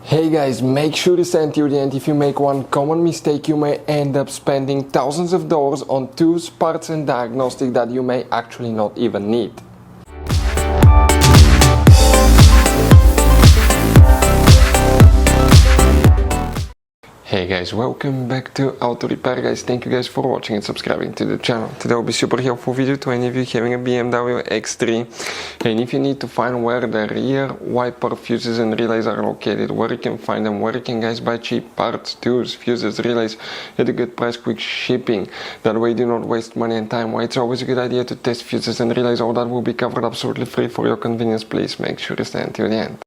Hey guys, make sure to stay till the end. If you make one common mistake, you may end up spending thousands of dollars on tools, parts and diagnostics that you may actually not even need. Hey guys, welcome back to Auto Repair guys. Thank you guys for watching and subscribing to the channel. Today will be super helpful video to any of you having a BMW X3, and if you need to find where the rear wiper fuses and relays are located, where you can find them, where you can guys buy cheap parts, tools, fuses, relays at a good price, quick shipping, that way you do not waste money and time, why it's always a good idea to test fuses and relays, all that will be covered absolutely free for your convenience. Please make sure to stay until the end.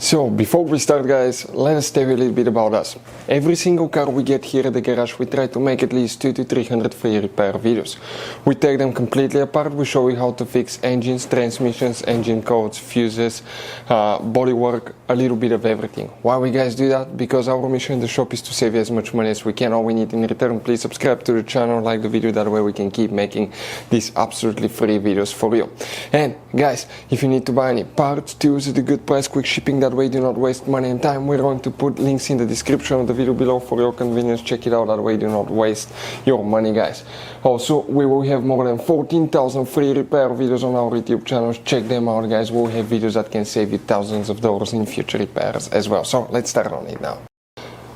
So, before we start guys, let us tell you a little bit about us. Every single car we get here at the garage, we try to make at least 200 to 300 free repair videos. We take them completely apart, we show you how to fix engines, transmissions, engine codes, fuses, bodywork, a little bit of everything. Why we guys do that? Because our mission in the shop is to save you as much money as we can. All we need in return, please subscribe to the channel, like the video, that way we can keep making these absolutely free videos for you. And guys, if you need to buy any parts, tools at a good price, quick shipping, that way do not waste money and time, we're going to put links in the description of the video below for your convenience. Check it out, that way do not waste your money guys. Also, we will have more than 14,000 free repair videos on our YouTube channels. Check them out guys. We'll have videos that can save you thousands of dollars in future repairs as well. So let's start on it now.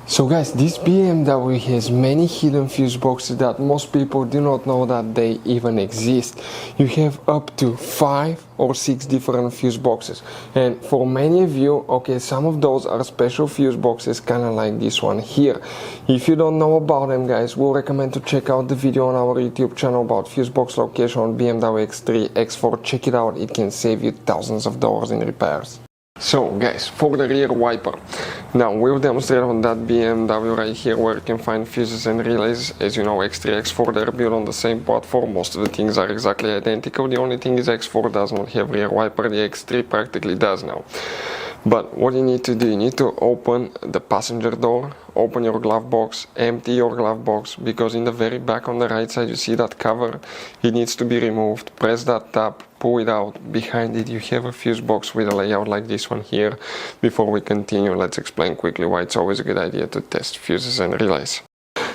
So guys, this BMW has many hidden fuse boxes that most people do not know that they even exist. You have up to 5 or 6 different fuse boxes, and for many of you, okay, some of those are special fuse boxes, kind of like this one here. If you don't know about them guys, we'll recommend to check out the video on our YouTube channel about fuse box location on BMW X3, X4. Check it out, it can save you thousands of dollars in repairs. So guys, for the rear wiper, now we'll demonstrate on that BMW right here where you can find fuses and relays. As you know, X3, X4, they're built on the same platform. Most of the things are exactly identical. The only thing is X4 does not have rear wiper, the X3 practically does now. But what you need to do, you need to open the passenger door, open your glove box, empty your glove box, because in the very back on the right side you see that cover, it needs to be removed. Press that tab, pull it out. Behind it you have a fuse box with a layout like this one here. Before we continue, let's explain quickly why it's always a good idea to test fuses and relays.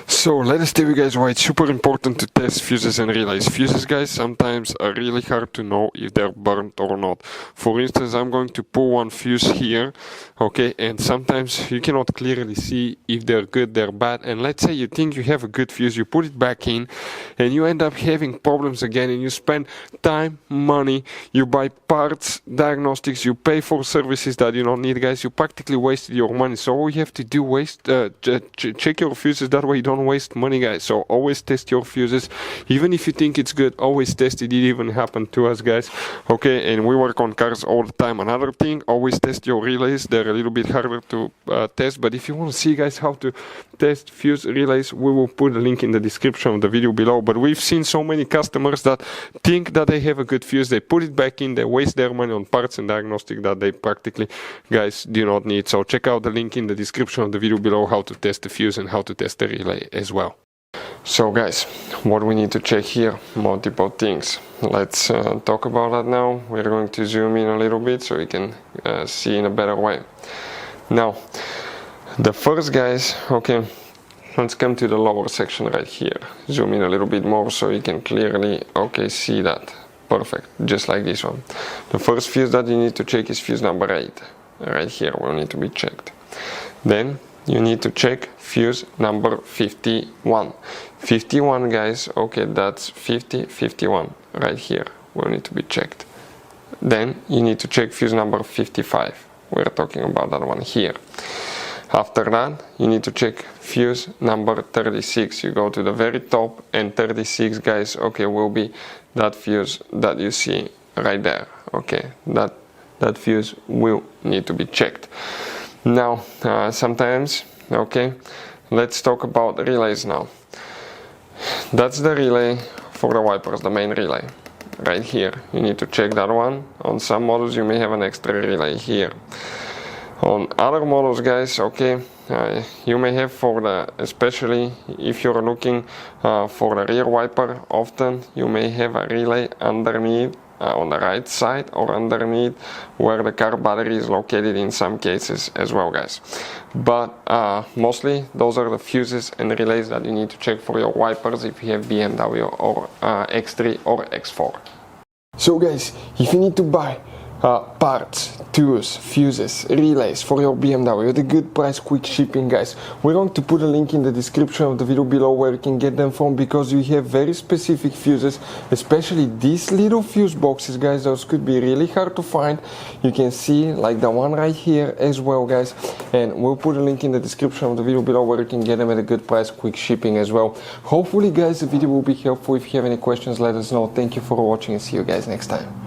So let us tell you guys why it's super important to test fuses and relays. Fuses guys sometimes are really hard to know if they're burnt or not. For instance, I'm going to pull one fuse here, okay, and sometimes you cannot clearly see if they're good, they're bad, and let's say you think you have a good fuse, you put it back in and you end up having problems again, and you spend time, money, you buy parts, diagnostics, you pay for services that you don't need guys, you practically wasted your money. So all you have to do check your fuses, that way you don't waste money guys. So always test your fuses, even if you think it's good, always test it. It even happened to us guys, okay, and we work on cars all the time. Another thing, always test your relays. They're a little bit harder to test, but if you want to see guys how to test fuse relays, we will put a link in the description of the video below. But we've seen so many customers that think that they have a good fuse, they put it back in, they waste their money on parts and diagnostic that they practically guys do not need. So check out the link in the description of the video below how to test the fuse and how to test the relay as well. So guys, what we need to check here, multiple things. Let's talk about that now. We're going to zoom in a little bit so you can see in a better way. Now, the first guys, okay, let's come to the lower section right here. Zoom in a little bit more so you can clearly, okay, see that. Perfect, just like this one. The first fuse that you need to check is fuse number 8. Right here will need to be checked. Then you need to check fuse number 51. 51 guys, okay, that's 51 right here will need to be checked. Then you need to check fuse number 55. We're talking about that one here. After that, you need to check fuse number 36. You go to the very top, and 36 guys, okay, will be that fuse that you see right there. Okay, that fuse will need to be checked. Now, sometimes, okay, let's talk about relays now. That's the relay for the wipers, the main relay. Right here, you need to check that one. On some models you may have an extra relay here. On other models guys, okay, you may have for the, especially if you're looking for the rear wiper, often you may have a relay underneath on the right side or underneath where the car battery is located in some cases as well, guys. But mostly those are the fuses and relays that you need to check for your wipers if you have BMW or X3 or X4. So guys, if you need to buy parts, tools, fuses, relays for your BMW at a good price, quick shipping, guys, we're going to put a link in the description of the video below where you can get them from, because we have very specific fuses, especially these little fuse boxes, guys. Those could be really hard to find. You can see like the one right here as well, guys, and we'll put a link in the description of the video below where you can get them at a good price, quick shipping as well. Hopefully, guys, the video will be helpful. If you have any questions, let us know. Thank you for watching and see you guys next time.